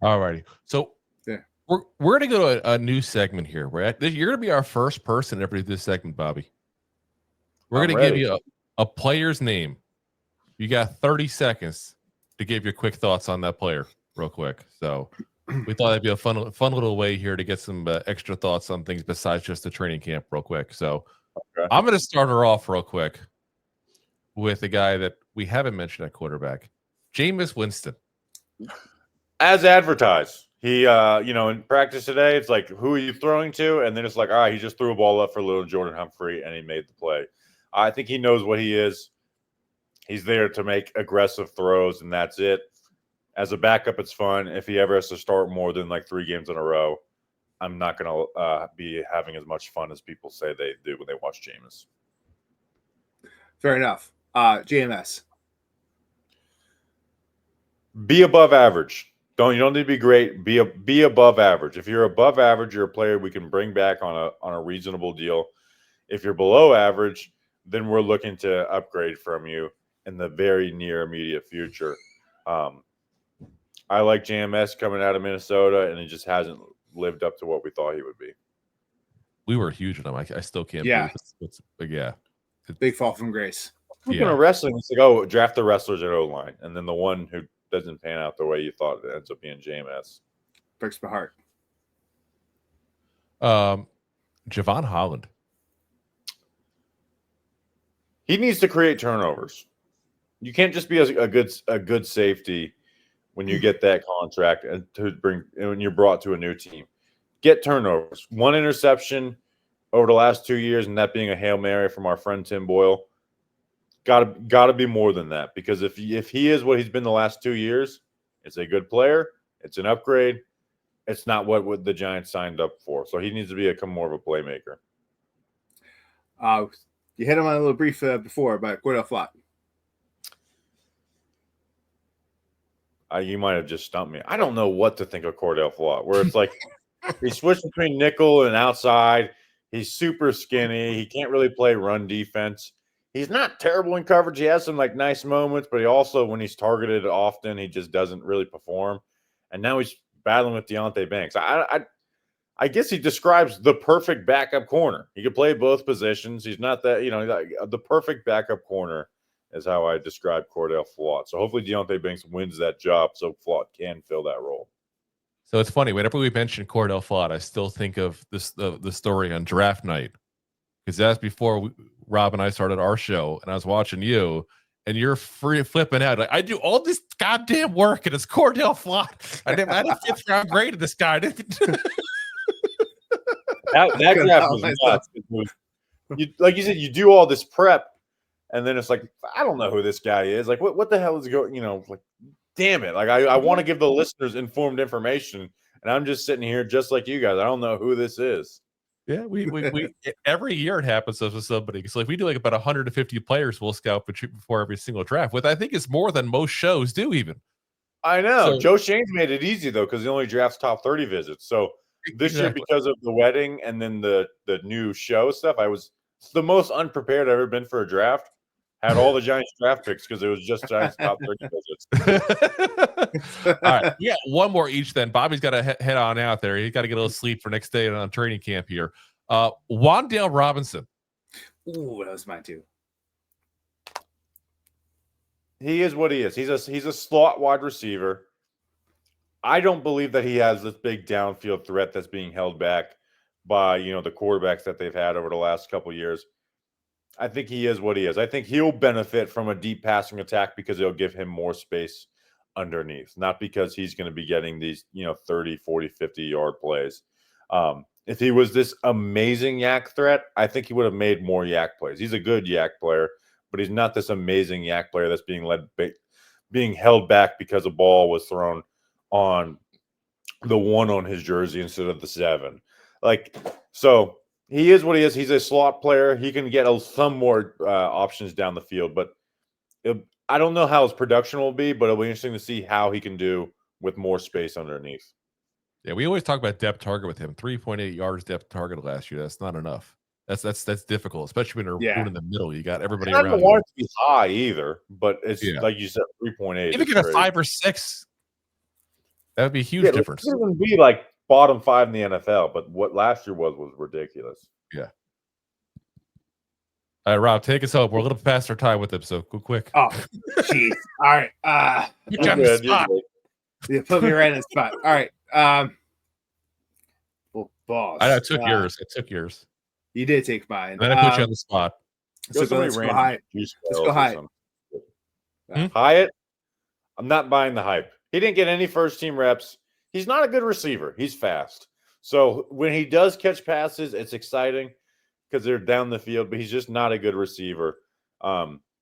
All righty. So Yeah. we're going to go to a new segment here. You're going to be our first person to ever do this segment, Bobby. We're going to give you a player's name. You got 30 seconds to give your quick thoughts on that player real quick. So we thought that'd be a fun little way here to get some extra thoughts on things besides just the training camp real quick. So I'm going to start her off real quick with a guy that we haven't mentioned at quarterback, Jameis Winston. As advertised, he, in practice today, it's like, who are you throwing to? And then it's like, all right, he just threw a ball up for little Jordan Humphrey, and he made the play. I think he knows what he is. He's there to make aggressive throws, and that's it. As a backup, it's fun. If he ever has to start more than like 3 games in a row, I'm not going to be having as much fun as people say they do when they watch Jameis. Fair enough. JMS. Be above average. You don't need to be great. Be above average. If you're above average, you're a player we can bring back on a reasonable deal. If you're below average, then we're looking to upgrade from you in the very near immediate future. I like JMS coming out of Minnesota, and he just hasn't lived up to what we thought he would be. We were huge on him. I still can't believe it. But yeah. Big fall from grace. Speaking of wrestling, it's like, draft the wrestlers at O-line, and then the one who doesn't pan out the way you thought, it ends up being JMS. Breaks my heart. Jevon Holland. He needs to create turnovers. You can't just be a good safety when you get that contract and when you're brought to a new team. Get turnovers. 1 interception over the last 2 years, and that being a Hail Mary from our friend Tim Boyle. Got to be more than that, because if he is what he's been the last 2 years, it's a good player. It's an upgrade. It's not what the Giants signed up for. So he needs to become more of a playmaker. You hit him on a little brief before about Cordell Flott. You might have just stumped me. I don't know what to think of Cordell Flott, where it's like he switched between nickel and outside. He's super skinny. He can't really play run defense. He's not terrible in coverage. He has some like nice moments, but he also, when he's targeted often, he just doesn't really perform. And now he's battling with Deonte Banks. I guess he describes the perfect backup corner. He could play both positions. He's not that, the perfect backup corner is how I describe Cordell Flott. So hopefully Deonte Banks wins that job so Flott can fill that role. So it's funny, whenever we mention Cordell Flott, I still think of this the story on draft night, because that's before Rob and I started our show, and I was watching you, and you're flipping out. Like, I do all this goddamn work, and it's Cordell Flott. I had a 5th round grade of this guy. That draft was nuts. Like you said, you do all this prep, and then it's like, I don't know who this guy is. Like, what the hell is going? Like, damn it! Like, I want to give the listeners informed information, and I'm just sitting here just like you guys. I don't know who this is. Yeah, we every year it happens to somebody. So if we do like about 150 players, we'll scout before every single draft, which I think is more than most shows do. Even I know Joe Shane's made it easy though, because he only drafts top 30 visits. So this year, because of the wedding and then the new show stuff, it's the most unprepared I've ever been for a draft. Had all the Giants draft picks because it was just Giants top 30 visits. All right, yeah, one more each. Then Bobby's got to head on out there. He's got to get a little sleep for next day on training camp here. Wan'Dale Robinson. Ooh, that was mine too. He is what he is. He's a slot wide receiver. I don't believe that he has this big downfield threat that's being held back by the quarterbacks that they've had over the last couple of years. I think he is what he is. I think he'll benefit from a deep passing attack because it'll give him more space underneath, not because he's going to be getting these 30, 40, 50-yard plays. If he was this amazing yak threat, I think he would have made more yak plays. He's a good yak player, but he's not this amazing yak player that's being held back because a ball was thrown on the 1 on his jersey instead of the 7. So he is what he is. He's a slot player. He can get some more options down the field, but I don't know how his production will be, but it'll be interesting to see how he can do with more space underneath. Yeah, we always talk about depth target with him. 3.8 yards depth target last year. That's not enough. That's difficult, especially when you're in the middle. You got everybody around. I don't want it to be high either, but it's like you said, 3.8. Even get a 5 or 6. That would be a huge difference. It wouldn't be like bottom 5 in the NFL, but what last year was ridiculous. Yeah. All right, Rob, take us home. We're a little past our time with them, so go quick. Oh, jeez. All right. Put you on the spot. You put me right in the spot. All right. Well, boss. I took yours. I took yours. You did take mine. Then I put you on the spot. So let's go Hyatt. Let's go Hyatt. Hyatt, I'm not buying the hype. He didn't get any first-team reps. He's not a good receiver. He's fast. So when he does catch passes, it's exciting because they're down the field, but he's just not a good receiver.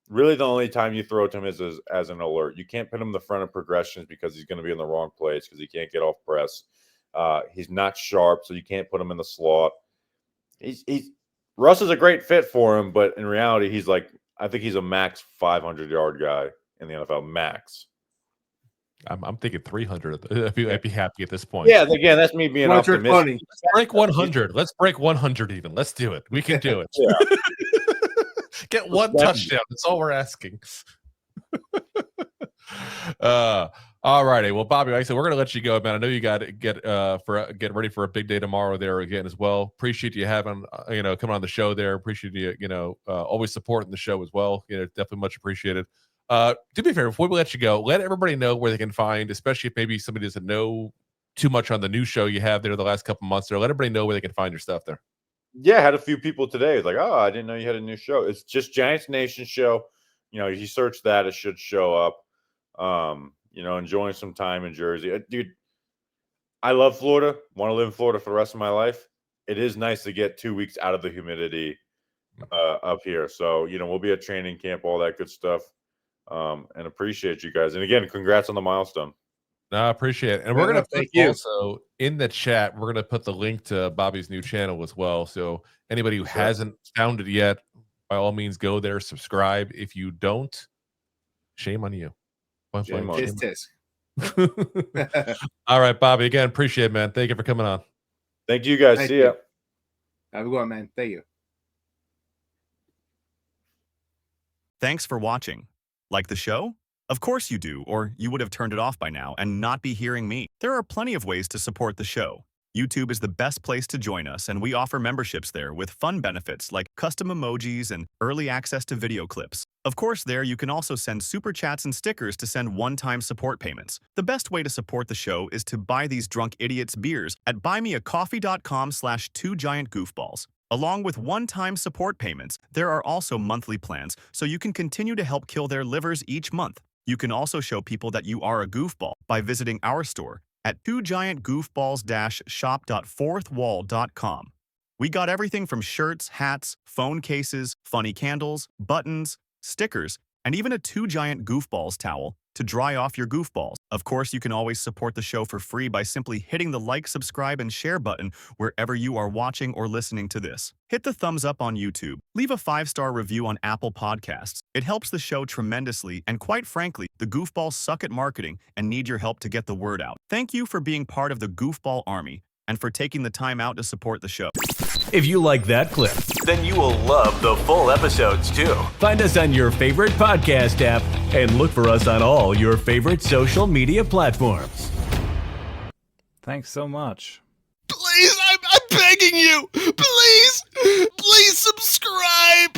Really, the only time you throw to him is as an alert. You can't put him in the front of progressions because he's going to be in the wrong place because he can't get off press. He's not sharp, so you can't put him in the slot. Russ is a great fit for him, but in reality, I think he's a max 500-yard guy in the NFL, max. I'm thinking 300. I'd be happy at this point. Yeah, again, that's me being optimistic. Funny. Let's break 100. Let's break 100 even. Let's do it. We can do it. Yeah. Get one touchdown. That's all we're asking. All righty. Well, Bobby, like I said, we're going to let you go, man. I know you got to get ready for a big day tomorrow there again as well. Appreciate you having, coming on the show there. Appreciate you, always supporting the show as well. Definitely much appreciated. Do me a favor, before we let you go, let everybody know where they can find, especially if maybe somebody doesn't know too much on the new show you have there the last couple months there. Let everybody know where they can find your stuff there. Yeah, I had a few people today like, oh, I didn't know you had a new show. It's just Giants Nation Show. You search that, it should show up. Enjoying some time in Jersey. Dude, I love Florida. Want to live in Florida for the rest of my life. It is nice to get 2 weeks out of the humidity up here. So, we'll be at training camp, all that good stuff. And appreciate you guys. And again, congrats on the milestone. No, I appreciate it. And we're going to put also in the chat, we're going to put the link to Bobby's new channel as well. So anybody who hasn't found it yet, by all means, go there, subscribe. If you don't, shame on you. Tisk. All right, Bobby, again, appreciate it, man. Thank you for coming on. Thank you, guys. See ya. Have a good one, man. Thank you. Thanks for watching. Like the show? Of course you do, or you would have turned it off by now and not be hearing me. There are plenty of ways to support the show. YouTube is the best place to join us, and we offer memberships there with fun benefits like custom emojis and early access to video clips. Of course, there you can also send super chats and stickers to send one-time support payments. The best way to support the show is to buy these drunk idiots beers at buymeacoffee.com/2giantgoofballs. Along with one-time support payments, there are also monthly plans, so you can continue to help kill their livers each month. You can also show people that you are a goofball by visiting our store at 2giantgoofballs-shop.fourthwall.com. We got everything from shirts, hats, phone cases, funny candles, buttons, stickers, and even a 2 Giant Goofballs towel to dry off your goofballs. Of course, you can always support the show for free by simply hitting the like, subscribe, and share button wherever you are watching or listening to this. Hit the thumbs up on YouTube. Leave a 5-star review on Apple Podcasts. It helps the show tremendously, and quite frankly, the goofballs suck at marketing and need your help to get the word out. Thank you for being part of the Goofball Army and for taking the time out to support the show. If you like that clip, then you will love the full episodes too. Find us on your favorite podcast app and look for us on all your favorite social media platforms. Thanks so much. Please, I'm begging you. Please subscribe.